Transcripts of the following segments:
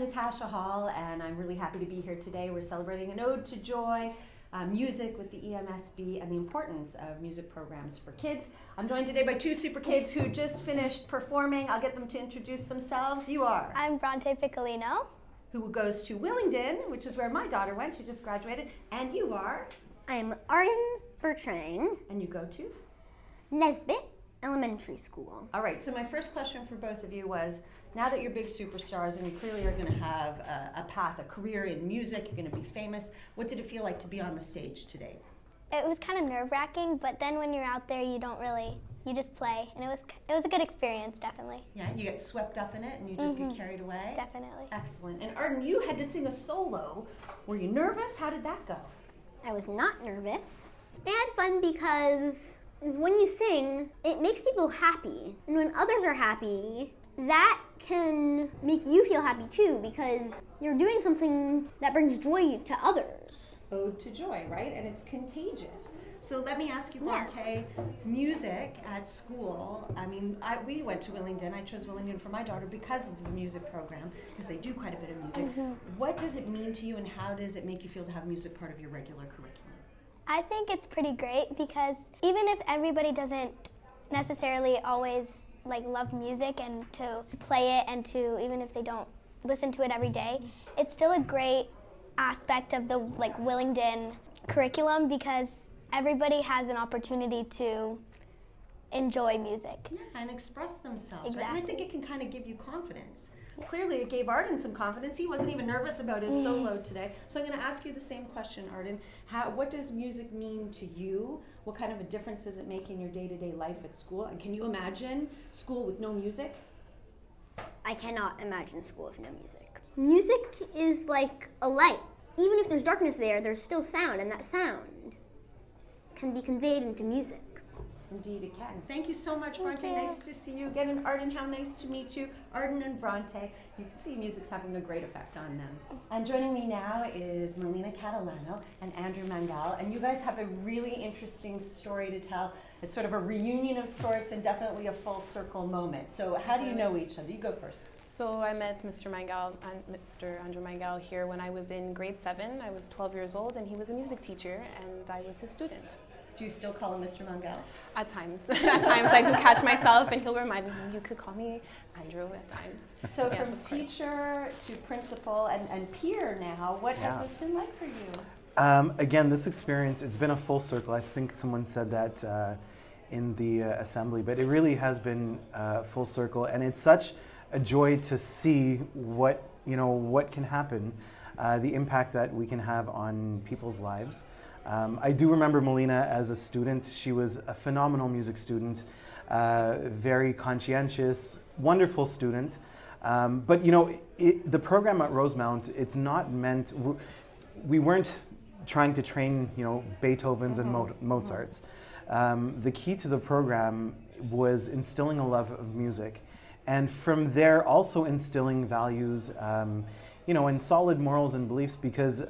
Natasha Hall, and I'm really happy to be here today. We're celebrating an ode to joy, music with the EMSB, and the importance of music programs for kids. I'm joined today by two super kids who just finished performing. I'll get them to introduce themselves. You are? I'm Bronte Piccolino. Who goes to Willingdon, which is where my daughter went. She just graduated. And you are? I'm Arden Bertrand. And you go to? Nesbitt Elementary School. All right, so my first question for both of you was, now that you're big superstars and you clearly are going to have a path, a career in music, you're going to be famous, what did it feel like to be on the stage today? It was kind of nerve-wracking, but then when you're out there, you don't really, you just play, and it was a good experience, definitely. Yeah, you get swept up in it and you just get carried away? Definitely. Excellent. And Arden, you had to sing a solo. Were you nervous? How did that go? I was not nervous. I had fun because when you sing, it makes people happy. And when others are happy, that can make you feel happy too, because you're doing something that brings joy to others. Ode to joy, right? And it's contagious. So let me ask you, Bronte, Yes. music at school, I mean, we went to Willingdon. I chose Willingdon for my daughter because of the music program, because they do quite a bit of music. What does it mean to you, and how does it make you feel to have music part of your regular curriculum? I think it's pretty great because even if everybody doesn't necessarily always love music and to play it, and to even if they don't listen to it every day, it's still a great aspect of the Willingdon curriculum because everybody has an opportunity to enjoy music. Yeah, and express themselves, Exactly. right? And I think it can kind of give you confidence. Yes. Clearly it gave Arden some confidence. He wasn't even nervous about his solo today. So I'm going to ask you the same question, Arden. What does music mean to you? What kind of a difference does it make in your day-to-day life at school? And can you imagine school with no music? I cannot imagine school with no music. Music is like a light. Even if there's darkness there, there's still sound, and that sound can be conveyed into music. Indeed it can. Thank you so much, Bronte. Thank you. Nice to see you again. And Arden, how nice to meet you. Arden and Bronte, you can see music's having a great effect on them. And joining me now is Molina Catalano and Andrew Mangal. And you guys have a really interesting story to tell. It's sort of a reunion of sorts and definitely a full circle moment. So how do you know each other? You go first. So I met Mr. Mangal and Mr. Andrew Mangal here when I was in grade 7. I was 12 years old and he was a music teacher and I was his student. Do you still call him Mr. Mangal? At times. At times I do catch myself and he'll remind me, you could call me Andrew at times. So Yes, from of course. teacher to principal and peer now, what has this been like for you? Again, this experience, it's been a full circle. I think someone said that in the assembly, but it really has been full circle, and it's such a joy to see what can happen, the impact that we can have on people's lives. I do remember Molina as a student. She was a phenomenal music student, very conscientious, wonderful student. But the program at Rosemount, it's not meant, we weren't trying to train Beethovens and Mozarts. The key to the program was instilling a love of music, and from there also instilling values, and solid morals and beliefs, because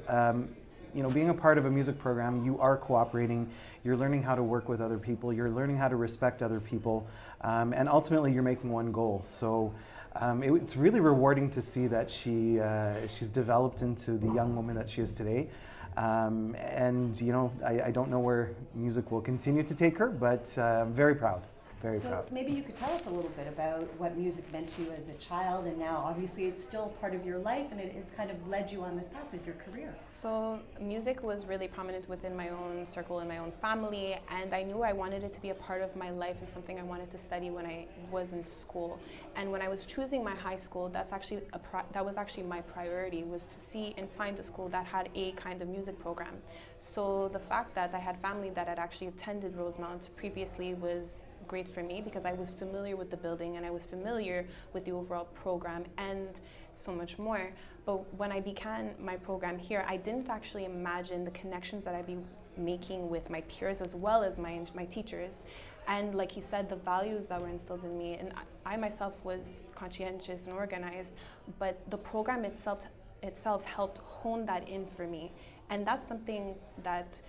being a part of a music program, you are cooperating, you're learning how to work with other people, you're learning how to respect other people, and ultimately you're making one goal. So it's really rewarding to see that she's developed into the young woman that she is today. I don't know where music will continue to take her, but I'm very proud. Very proud. Maybe you could tell us a little bit about what music meant to you as a child, and now obviously it's still part of your life and it has kind of led you on this path with your career. So music was really prominent within my own circle and my own family, and I knew I wanted it to be a part of my life and something I wanted to study when I was in school. And when I was choosing my high school, that was actually my priority, was to see and find a school that had a kind of music program. So the fact that I had family that had actually attended Rosemount previously was great for me, because I was familiar with the building and I was familiar with the overall program and so much more. But when I began my program here, I didn't actually imagine the connections that I'd be making with my peers as well as my teachers. And like he said, the values that were instilled in me, and I myself was conscientious and organized, but the program itself helped hone that in for me. And that's something that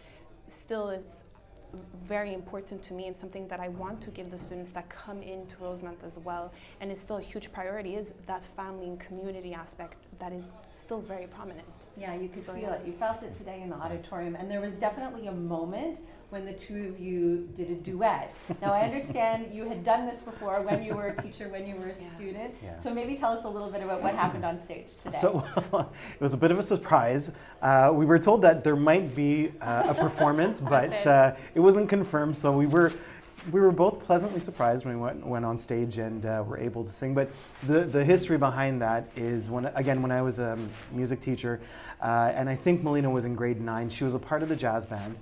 still is very important to me and something that I want to give the students that come into Rosemont as well, and it's still a huge priority, is that family and community aspect that is still very prominent. Yeah, you could feel it. You felt it today in the auditorium, and there was definitely a moment when the two of you did a duet. Now, I understand you had done this before when you were a teacher, when you were a student. Yeah. So maybe tell us a little bit about what happened on stage today. So it was a bit of a surprise. We were told that there might be a performance, but it wasn't confirmed. So we were both pleasantly surprised when we went on stage and were able to sing. But the history behind that is when I was a music teacher, and I think Molina was in grade 9. She was a part of the jazz band.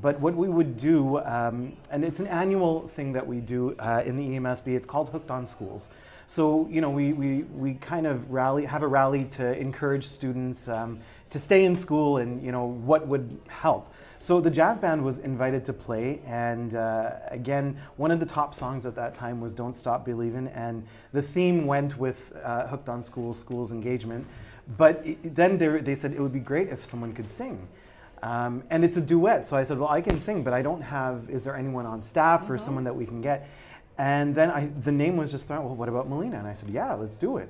But what we would do, and it's an annual thing that we do in the EMSB, it's called Hooked on Schools. So, you know, we kind of have a rally to encourage students to stay in school and, you know, what would help. So the jazz band was invited to play, and again, one of the top songs at that time was Don't Stop Believin', and the theme went with Hooked on Schools, schools engagement. But then they said it would be great if someone could sing. And it's a duet, so I said, well, I can sing, but I don't have, is there anyone on staff or someone that we can get? And then the name was just thrown, well, what about Molina? And I said, yeah, let's do it.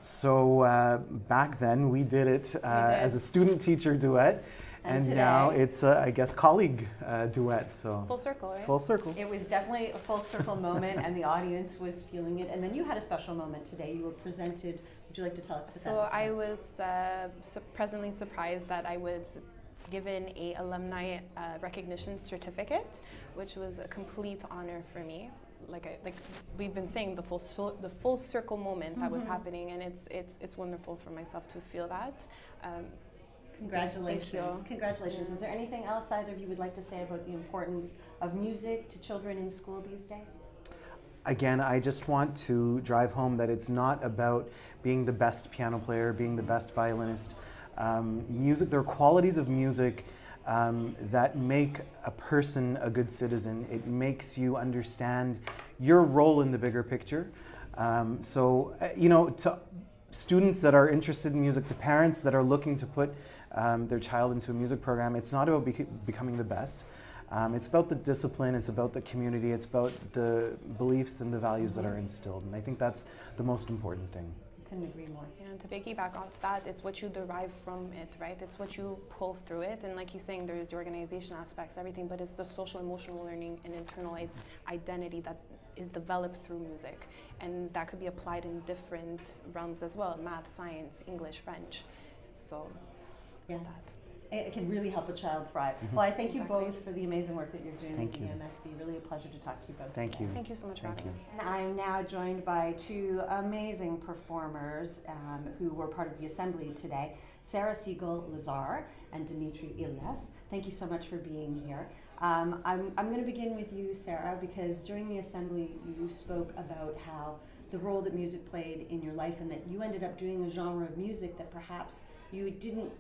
So back then we did it as a student-teacher duet, and now it's I guess, colleague duet. So full circle, right? Full circle. It was definitely a full circle moment, and the audience was feeling it. And then you had a special moment today. You were presented. Would you like to tell us what that was? So I was pleasantly surprised that I was given a alumni recognition certificate, which was a complete honor for me. Like we've been saying, the full circle moment that was happening, and it's wonderful for myself to feel that. Congratulations! Congratulations! Is there anything else either of you would like to say about the importance of music to children in school these days? Again, I just want to drive home that it's not about being the best piano player, being the best violinist. Music, there are qualities of music that make a person a good citizen. It makes you understand your role in the bigger picture. So, you know, to students that are interested in music, to parents that are looking to put their child into a music program, it's not about becoming the best. It's about the discipline, it's about the community, it's about the beliefs and the values that are instilled. And I think that's the most important thing. Couldn't agree more. And to piggyback off that, it's what you derive from it, right? It's what you pull through it. And like you're saying, there's the organization aspects, everything, but it's the social emotional learning and internal identity that is developed through music. And that could be applied in different realms as well: math, science, English, French. So, yeah, it can really help a child thrive. Well, I thank you both for the amazing work that you're doing at the EMSB. Really a pleasure to talk to you both Thank you. Thank you so much for having us. And I'm now joined by two amazing performers who were part of the assembly today, Sarah Seagull, Lazar, and Dimitri Ilias. Thank you so much for being here. I'm going to begin with you, Sarah, because during the assembly you spoke about how the role that music played in your life, and that you ended up doing a genre of music that perhaps you didn't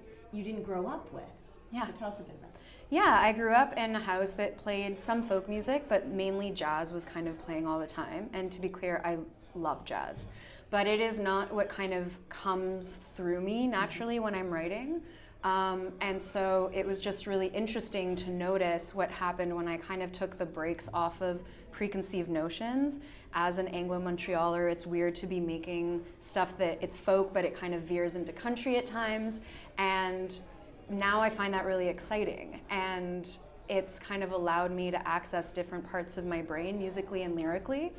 grow up with. Yeah. So tell us a bit about that. Yeah, I grew up in a house that played some folk music, but mainly jazz was kind of playing all the time. And to be clear, I love jazz. But it is not what kind of comes through me naturally when I'm writing. And so it was just really interesting to notice what happened when I kind of took the brakes off of preconceived notions. As an Anglo-Montrealer, it's weird to be making stuff that it's folk, but it kind of veers into country at times. And now I find that really exciting. And it's kind of allowed me to access different parts of my brain, musically and lyrically,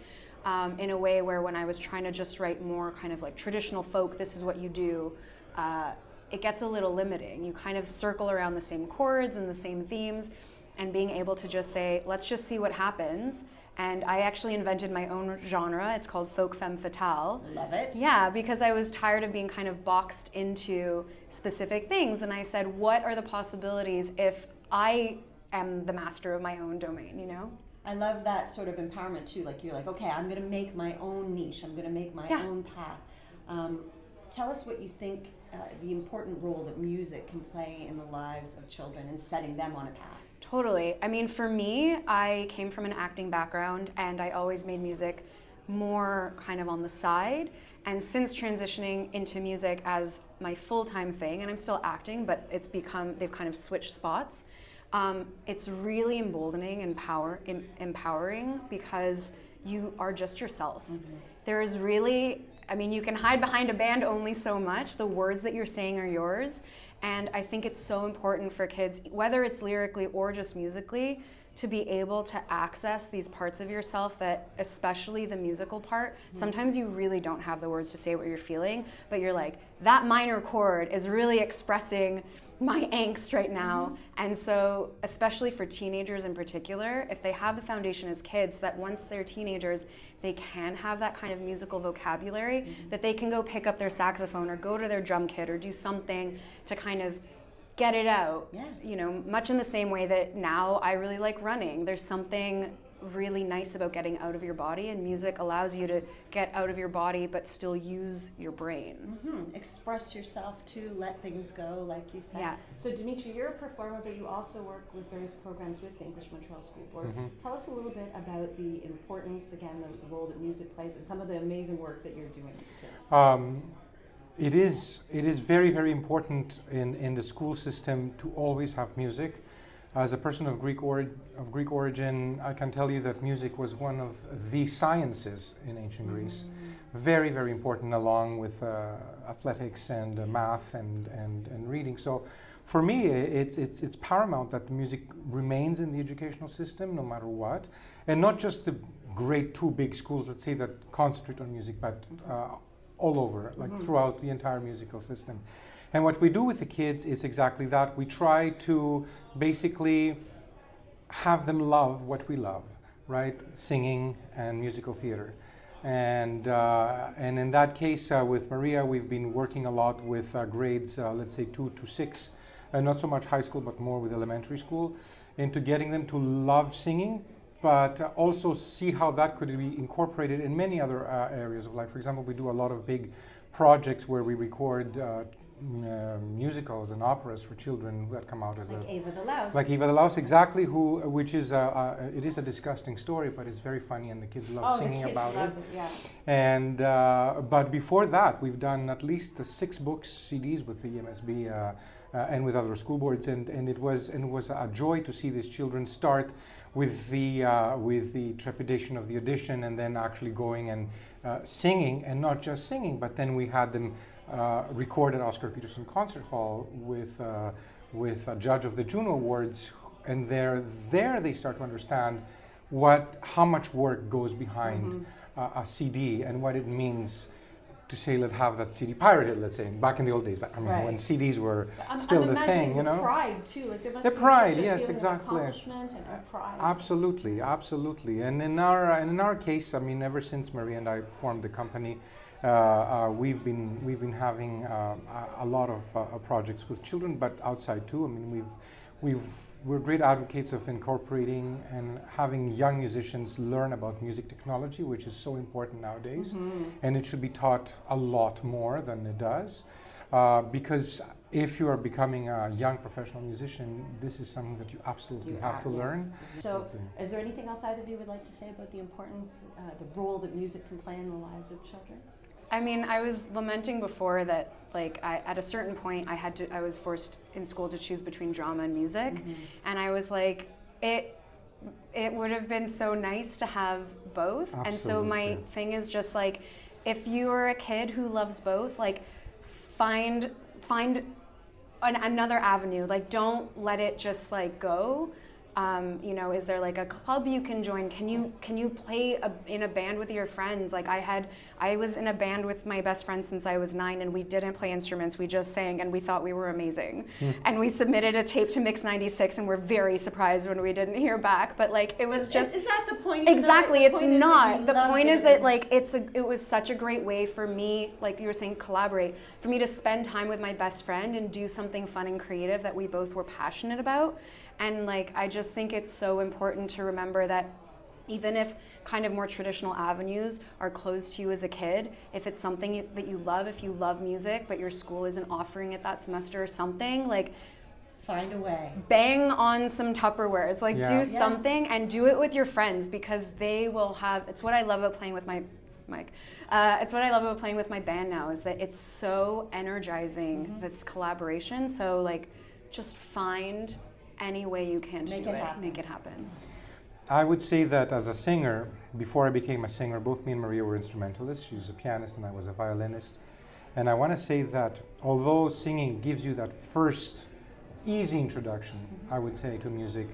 in a way where when I was trying to just write more kind of like traditional folk, this is what you do, it gets a little limiting. You kind of circle around the same chords and the same themes, and being able to just say, let's just see what happens. And I actually invented my own genre. It's called folk femme fatale. Love it. Yeah, because I was tired of being kind of boxed into specific things. And I said, what are the possibilities if I am the master of my own domain, you know? I love that sort of empowerment too. Like you're like, okay, I'm going to make my own niche. I'm going to make my own path. Tell us what you think the important role that music can play in the lives of children and setting them on a path. Totally. I mean, for me, I came from an acting background, and I always made music more kind of on the side. And since transitioning into music as my full-time thing, and I'm still acting, but they've kind of switched spots. it's really emboldening and empowering because you are just yourself. There is really, I mean, you can hide behind a band only so much. The words that you're saying are yours. And I think it's so important for kids, whether it's lyrically or just musically, to be able to access these parts of yourself that, especially the musical part, sometimes you really don't have the words to say what you're feeling, but you're like, that minor chord is really expressing my angst right now. And so, especially for teenagers in particular, if they have the foundation as kids, that once they're teenagers, they can have that kind of musical vocabulary, that they can go pick up their saxophone or go to their drum kit or do something to kind of get it out. You know, much in the same way that now I really like running. There's something really nice about getting out of your body, and music allows you to get out of your body but still use your brain. Express yourself to let things go, like you said. So Dimitri, you're a performer, but you also work with various programs with the English-Montréal School Board. Tell us a little bit about the importance, again, the role that music plays and some of the amazing work that you're doing with kids. It is very, very important in the school system to always have music. As a person of Greek origin, I can tell you that music was one of the sciences in ancient Greece. Very, very important, along with athletics and math and reading. So for me, it's paramount that music remains in the educational system no matter what. And not just the two big schools, let's say, that concentrate on music, but all over, like throughout the entire musical system. And what we do with the kids is exactly that. We try to basically have them love what we love, right? Singing and musical theater. And in that case, with Maria, we've been working a lot with grades, let's say 2 to 6, not so much high school, but more with elementary school, into getting them to love singing, but also see how that could be incorporated in many other areas of life. For example, we do a lot of big projects where we record musicals and operas for children that come out as like Eva the Louse. Like Eva the Louse, exactly. Which is it is a disgusting story, but it's very funny, and the kids love singing about it. And but before that, we've done at least 6 books, CDs with the EMSB and with other school boards, and it was a joy to see these children start with the trepidation of the audition, and then actually going and singing, and not just singing, but then we had them record at Oscar Peterson Concert Hall with a judge of the Juno Awards, and there they start to understand how much work goes behind a CD and what it means to say, let's have that CD pirated, let's say, back in the old days. But I mean, when CDs were still the thing, you know. The pride too, like there must the be pride, such a yes, feeling exactly. of accomplishment and pride. Absolutely, absolutely. And in our case, I mean, ever since Maria and I formed the company, we've been having a lot of projects with children, but outside too. I mean, we're great advocates of incorporating and having young musicians learn about music technology, which is so important nowadays, and it should be taught a lot more than it does, because if you are becoming a young professional musician, this is something that you absolutely have to learn. So, is there anything else either of you would like to say about the importance, the role that music can play in the lives of children? I mean, I was lamenting before that, like, at a certain point, I was forced in school to choose between drama and music, and I was like, it would have been so nice to have both. Absolutely. And so my thing is just like, if you're a kid who loves both, like, find another avenue. Like, don't let it just like go. You know, is there like a club you can join? Can you play in a band with your friends? Like I was in a band with my best friend since I was 9, and we didn't play instruments. We just sang, and we thought we were amazing. And we submitted a tape to Mix 96, and we're very surprised when we didn't hear back. But like, it was just is that the point? Exactly, it's not. The point is that like it was such a great way for me, like you were saying, collaborate, for me to spend time with my best friend and do something fun and creative that we both were passionate about. And like, I just think it's so important to remember that even if kind of more traditional avenues are closed to you as a kid, if it's something that you love, if you love music, but your school isn't offering it that semester or something, like, find a way. Bang on some Tupperwares, like do something, and do it with your friends, because they will have, it's what I love about playing with my it's what I love about playing with my band now, is that it's so energizing, this collaboration. So like, just find any way you can to Make do it it. happen. Make it happen. I would say that as a singer, before I became a singer, both me and Maria were instrumentalists. She was a pianist and I was a violinist. And I want to say that although singing gives you that first easy introduction, I would say, to music,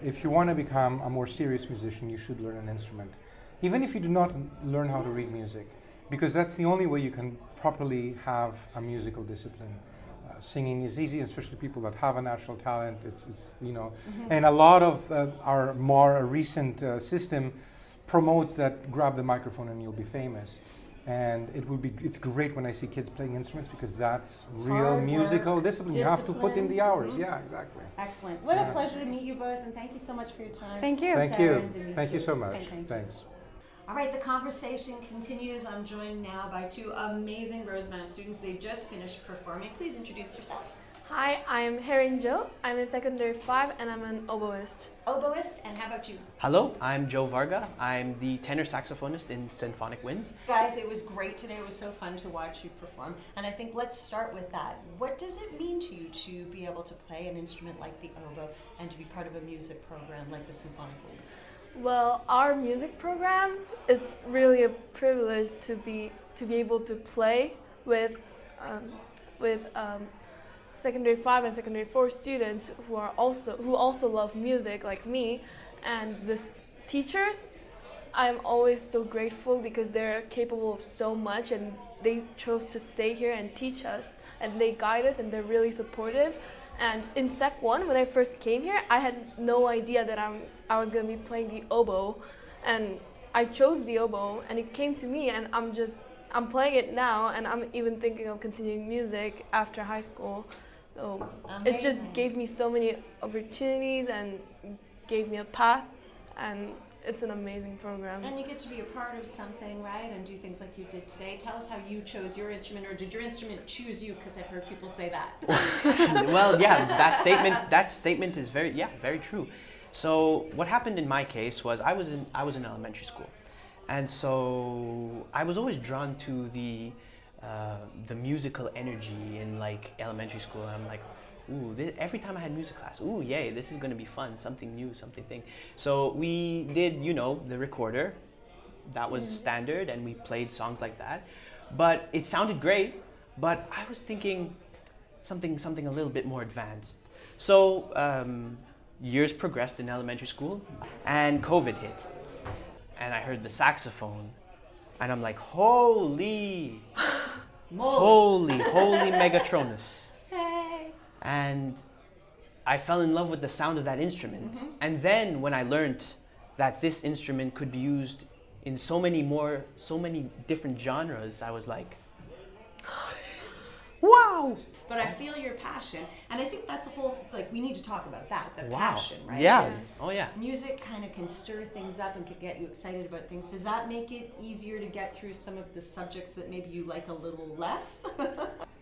if you want to become a more serious musician, you should learn an instrument. Even if you do not learn how to read music, because that's the only way you can properly have a musical discipline. Singing is easy, especially people that have a natural talent. It's you know, and a lot of our more recent system promotes that grab the microphone and you'll be famous. And it's great when I see kids playing instruments because that's real Hard musical work, discipline. You have to put in the hours. Mm-hmm. Yeah, exactly. Excellent. What a pleasure to meet you both, and thank you so much for your time. Thank you. Thank Sarah you. and Dimitri. Thank you so much. Thank you. Thanks. All right, the conversation continues. I'm joined now by two amazing Rosemount students. They just finished performing. Please introduce yourself. Hi, I'm Herin Jo. I'm in secondary 5 and I'm an oboist. Oboist, and how about you? Hello, I'm Joe Varga. I'm the tenor saxophonist in Symphonic Winds. Guys, it was great today. It was so fun to watch you perform. And I think let's start with that. What does it mean to you to be able to play an instrument like the oboe and to be part of a music program like the Symphonic Winds? Well, our music program, it's really a privilege to be able to play with secondary 5 and secondary 4 students who also love music like me, and the teachers. I'm always so grateful because they're capable of so much and they chose to stay here and teach us, and they guide us and they're really supportive. And in Sec 1, when I first came here, I had no idea that I was going to be playing the oboe, and I chose the oboe and it came to me, and I'm playing it now, and I'm even thinking of continuing music after high school. So it just gave me so many opportunities and gave me a path, and it's an amazing program. And you get to be a part of something, right? And do things like you did today. Tell us how you chose your instrument, or did your instrument choose you? Because I've heard people say that. Well, yeah, that statement is very true. So what happened in my case was I was in elementary school, and so I was always drawn to the musical energy in like elementary school. I'm like, ooh, every time I had music class, ooh, yay, this is going to be fun, something new, something thing. So we did, you know, the recorder. That was standard, and we played songs like that. But it sounded great, but I was thinking something a little bit more advanced. So years progressed in elementary school, and COVID hit. And I heard the saxophone, and I'm like, holy Megatronus. Hey. And I fell in love with the sound of that instrument. And then when I learned that this instrument could be used in so many different genres, I was like, wow. But I feel your passion, and I think that's a whole, like, we need to talk about that, the Wow. passion, right? Yeah. Oh yeah. Music kind of can stir things up and can get you excited about things. Does that make it easier to get through some of the subjects that maybe you like a little less?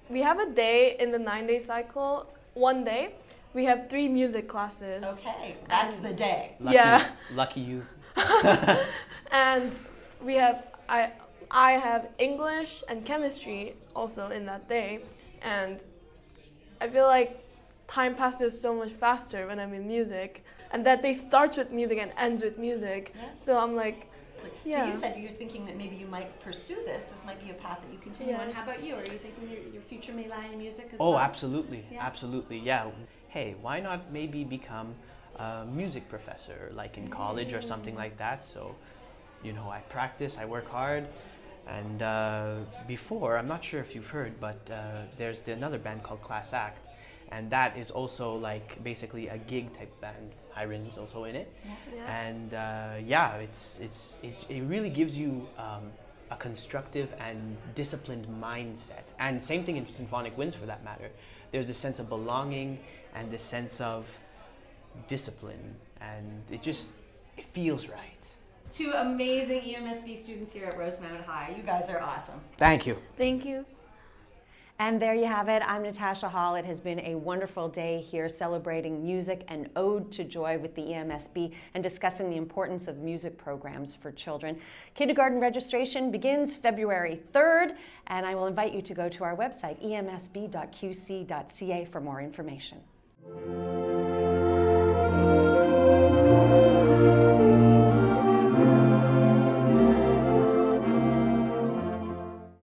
We have a day in the 9-day cycle. One day, we have 3 music classes. Okay, that's the day. Lucky you. And we have, I have English and chemistry also in that day, and I feel like time passes so much faster when I'm in music, and that day starts with music and ends with music. Yeah. So I'm like, So you said you're thinking that maybe you might pursue this. This might be a path that you continue on. How about you? Are you thinking your future may lie in music as well? Oh, absolutely. Yeah. Absolutely. Yeah. Hey, why not maybe become a music professor, like in college or something like that? So, you know, I practice, I work hard. And before, I'm not sure if you've heard, but there's another band called Class Act. And that is also like basically a gig type band. Hiren is also in it. Yeah. And it really gives you a constructive and disciplined mindset. And same thing in Symphonic Winds for that matter. There's this sense of belonging and this sense of discipline, and it feels right. 2 amazing EMSB students here at Rosemount High. You guys are awesome. Thank you. thank you. And there you have it. I'm Natasha Hall. It has been a wonderful day here celebrating music and Ode to Joy with the EMSB and discussing the importance of music programs for children. Kindergarten registration begins February 3rd, and I will invite you to go to our website, emsb.qc.ca, for more information.